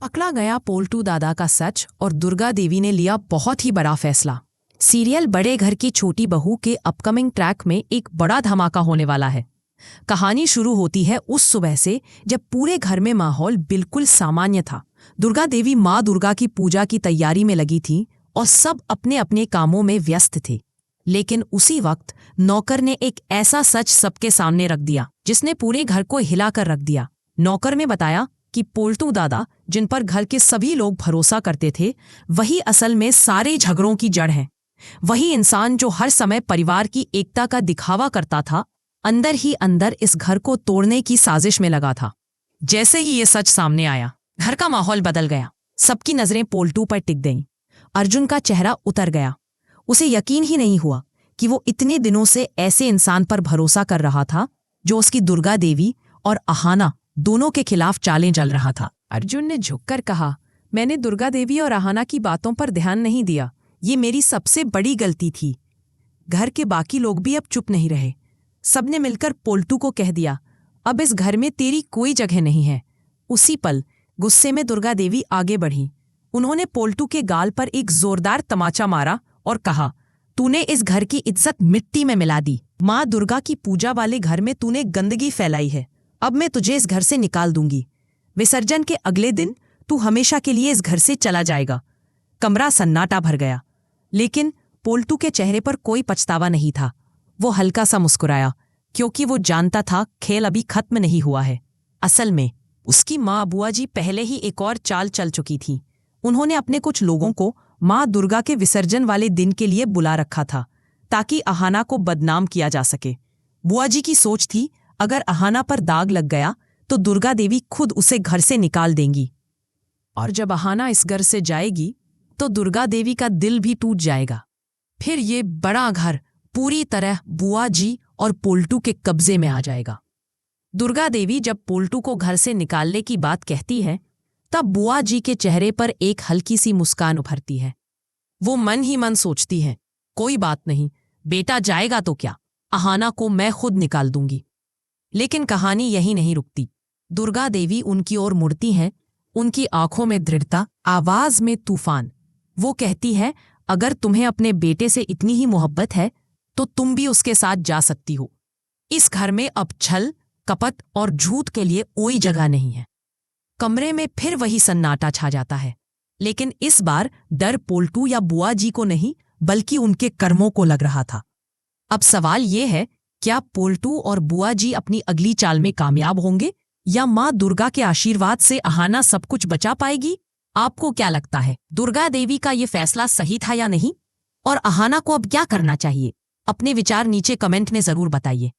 पकड़ा गया पोल्टू दादा का सच और दुर्गा देवी ने लिया बहुत ही बड़ा फैसला। सीरियल बड़े घर की छोटी बहू के अपकमिंग ट्रैक में एक बड़ा धमाका होने वाला है। कहानी शुरू होती है उस सुबह से जब पूरे घर में माहौल बिल्कुल सामान्य था। दुर्गा देवी माँ दुर्गा की पूजा की तैयारी में लगी थी और सब अपने अपने कामों में व्यस्त थे। लेकिन उसी वक्त नौकर ने एक ऐसा सच सबके सामने रख दिया जिसने पूरे घर को हिलाकर रख दिया। नौकर ने बताया कि पोल्टू दादा, जिन पर घर के सभी लोग भरोसा करते थे, वही असल में सारे झगड़ों की जड़ है। वही इंसान जो हर समय परिवार की एकता का दिखावा करता था, अंदर ही अंदर इस घर को तोड़ने की साजिश में लगा था। जैसे ही ये सच सामने आया, घर का माहौल बदल गया। सबकी नजरें पोल्टू पर टिक गईं। अर्जुन का चेहरा उतर गया। उसे यकीन ही नहीं हुआ कि वो इतने दिनों से ऐसे इंसान पर भरोसा कर रहा था जो उसकी दुर्गा देवी और अहाना दोनों के खिलाफ चालें चल रहा था। अर्जुन ने झुककर कहा, मैंने दुर्गा देवी और अहाना की बातों पर ध्यान नहीं दिया। ये मेरी सबसे बड़ी गलती थी। घर के बाकी लोग भी अब चुप नहीं रहे। सबने मिलकर पोल्टू को कह दिया, अब इस घर में तेरी कोई जगह नहीं है। उसी पल गुस्से में दुर्गा देवी आगे बढ़ी। उन्होंने पोल्टू के गाल पर एक जोरदार तमाचा मारा और कहा, तूने इस घर की इज्जत मिट्टी में मिला दी। माँ दुर्गा की पूजा वाले घर में तूने गंदगी फैलाई है। अब मैं तुझे इस घर से निकाल दूंगी। विसर्जन के अगले दिन तू हमेशा के लिए इस घर से चला जाएगा। कमरा सन्नाटा भर गया, लेकिन पोल्टू के चेहरे पर कोई पछतावा नहीं था। वो हल्का सा मुस्कुराया, क्योंकि वो जानता था खेल अभी खत्म नहीं हुआ है। असल में उसकी माँ बुआ जी पहले ही एक और चाल चल चुकी थी। उन्होंने अपने कुछ लोगों को माँ दुर्गा के विसर्जन वाले दिन के लिए बुला रखा था, ताकि अहाना को बदनाम किया जा सके। बुआ जी की सोच थी, अगर अहाना पर दाग लग गया तो दुर्गा देवी खुद उसे घर से निकाल देंगी, और जब अहाना इस घर से जाएगी तो दुर्गा देवी का दिल भी टूट जाएगा। फिर ये बड़ा घर पूरी तरह बुआ जी और पोल्टू के कब्जे में आ जाएगा। दुर्गा देवी जब पोल्टू को घर से निकालने की बात कहती है, तब बुआ जी के चेहरे पर एक हल्की सी मुस्कान उभरती है। वो मन ही मन सोचती है, कोई बात नहीं, बेटा जाएगा तो क्या, अहाना को मैं खुद निकाल दूंगी। लेकिन कहानी यही नहीं रुकती। दुर्गा देवी उनकी ओर मुड़ती हैं, उनकी आंखों में दृढ़ता, आवाज में तूफान। वो कहती है, अगर तुम्हें अपने बेटे से इतनी ही मोहब्बत है तो तुम भी उसके साथ जा सकती हो। इस घर में अब छल, कपट और झूठ के लिए कोई जगह नहीं है। कमरे में फिर वही सन्नाटा छा जाता है, लेकिन इस बार डर पोल्टू या बुआ जी को नहीं, बल्कि उनके कर्मों को लग रहा था। अब सवाल ये है, क्या पोल्टू और बुआ जी अपनी अगली चाल में कामयाब होंगे, या माँ दुर्गा के आशीर्वाद से अहाना सब कुछ बचा पाएगी? आपको क्या लगता है, दुर्गा देवी का ये फैसला सही था या नहीं? और अहाना को अब क्या करना चाहिए? अपने विचार नीचे कमेंट में जरूर बताइए।